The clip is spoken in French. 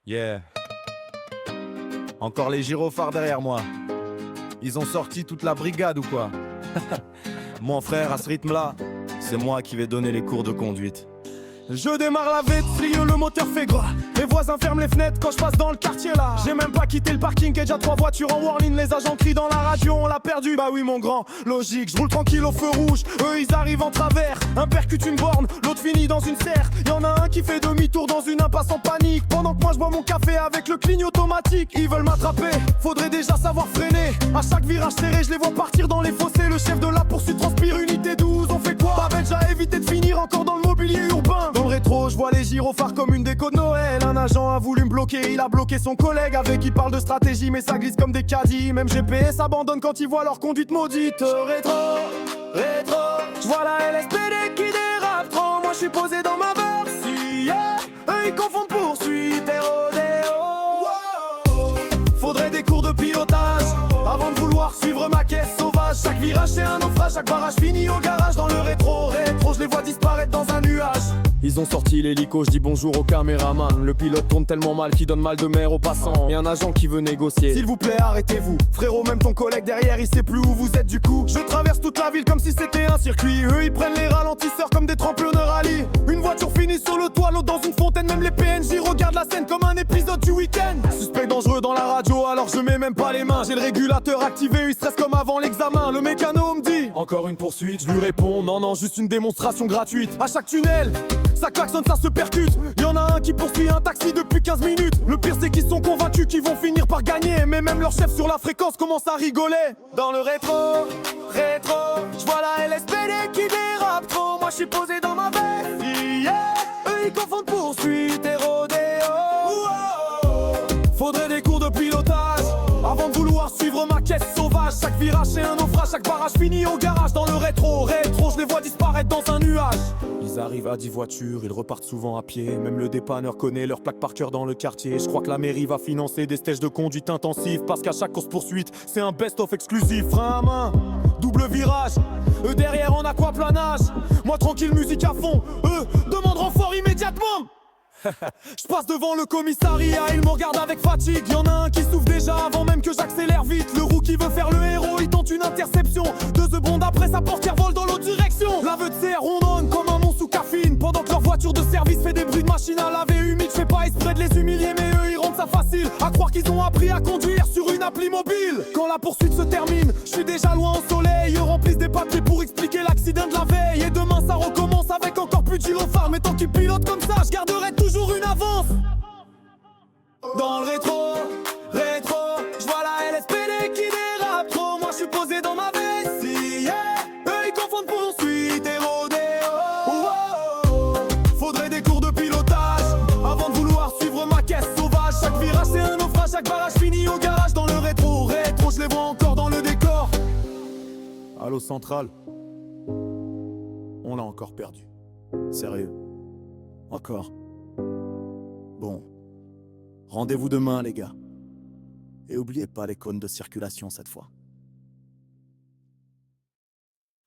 Yeah. Encore les gyrophares derrière moi. Ils ont sorti toute la brigade ou quoi? Mon frère, à ce rythme-là, c'est moi qui vais donner les cours de conduite. Je démarre la Vestlio, le moteur fait gras. Les voisins ferment les fenêtres quand je passe dans le quartier là. J'ai même pas quitté le parking, et déjà 3 voitures en warning. Les agents crient dans la radio, on l'a perdu. Bah oui mon grand, logique, je roule tranquille au feu rouge. Eux ils arrivent en travers, un percute une borne, l'autre finit dans une serre. Y'en a un qui fait demi-tour dans une impasse en panique, pendant que moi je bois mon café avec le cligne automatique. Ils veulent m'attraper, faudrait déjà savoir freiner. À chaque virage serré, je les vois partir dans les fossés. Le chef de la poursuite transpire, unité 12, on fait quoi? Pas bête, j'ai évité de finir encore dans le mobilier urbain. Dans le rétro, je vois les gyrophares comme une déco de Noël. Un agent a voulu me bloquer, il a bloqué son collègue avec qui parle de stratégie, mais ça glisse comme des caddies. Même GPS abandonne quand ils voient leur conduite maudite. Rétro, je vois la LSPD qui dérape trop. Moi je suis posé dans ma Versi, yeah. Eux ils confondent poursuite et rodéo. Faudrait des cours de pilotage avant de vouloir suivre ma caisse sauvage. Chaque virage c'est un naufrage, chaque barrage finit au garage. Dans le rétro, je les vois disparaître dans un nuage. Ils ont sorti l'hélico, je dis bonjour au caméraman. Le pilote tourne tellement mal qu'il donne mal de mer aux passants. Et un agent qui veut négocier. S'il vous plaît arrêtez-vous, frérot, même ton collègue derrière il sait plus où vous êtes du coup. Je traverse toute la ville comme si c'était un circuit. Eux ils prennent les ralentisseurs comme des tremplins de rallye. Une voiture finit sur le toit, l'autre dans une fontaine. Même les PNJ regardent la scène comme un épisode du week-end. Suspect dangereux dans la radio, alors je mets même pas les mains. J'ai le régulateur activé, il stresse comme avant l'examen. Le mécano me dit encore une poursuite, je lui réponds non, juste une démonstration gratuite. À chaque tunnel ça klaxonne, ça se percute. Y'en a un qui poursuit un taxi depuis 15 minutes. Le pire c'est qu'ils sont convaincus qu'ils vont finir par gagner. Mais même leur chef sur la fréquence commence à rigoler. Dans le rétro, je vois la LSPD qui dérape trop. Moi je suis posé dans ma Vessi, yeah. Eux ils confondent poursuite et rodéo. Faudrait des cours de pilotage avant de vouloir suivre ma caisse sauvage. Chaque virage c'est un naufrage, chaque barrage finit au garage. Dans le rétro, je les vois disparaître dans un nuage. Ils arrivent à 10 voitures, ils repartent souvent à pied. Même le dépanneur connaît leur plaque par cœur dans le quartier. Je crois que la mairie va financer des stages de conduite intensive, parce qu'à chaque course-poursuite, c'est un best-of exclusif. Frein à main, double virage, eux derrière en aquaplanage. Moi tranquille, musique à fond, eux demandent renfort immédiatement. Je passe devant le commissariat, il me regarde avec fatigue. Y'en a un qui souffle déjà avant même que j'accélère vite. Le roux qui veut faire le héros, il tente une interception. 2 secondes après, sa portière vole dans l'autre direction. L'aveu de serre rondonne comme un monstre sous caféine, pendant que leur voiture de service fait des bruits de machine à laver humide. Je fais pas exprès de les humilier, mais eux ils rendent ça facile. À croire qu'ils ont appris à conduire sur une appli mobile. Quand la poursuite se termine, je suis déjà loin au soleil. Eux remplissent des papiers pour expliquer l'accident de la veille. Et demain ça recommence avec encore plus de gyrophares. Mais tant qu'ils pilotent comme ça, je garderai toujours une avance. Dans le rétro, je vois la LSPD qui dérape trop. Moi je suis posé dans ma Vessi, yeah. Eux ils confondent poursuite et rodéo. Faudrait des cours de pilotage avant de vouloir suivre ma caisse sauvage. Chaque virage c'est un naufrage, chaque barrage finit au garage. Dans le rétro, je les vois encore dans le décor. Allô Central, on l'a encore perdu. Sérieux, encore. Bon, rendez-vous demain les gars. Et oubliez pas les cônes de circulation cette fois.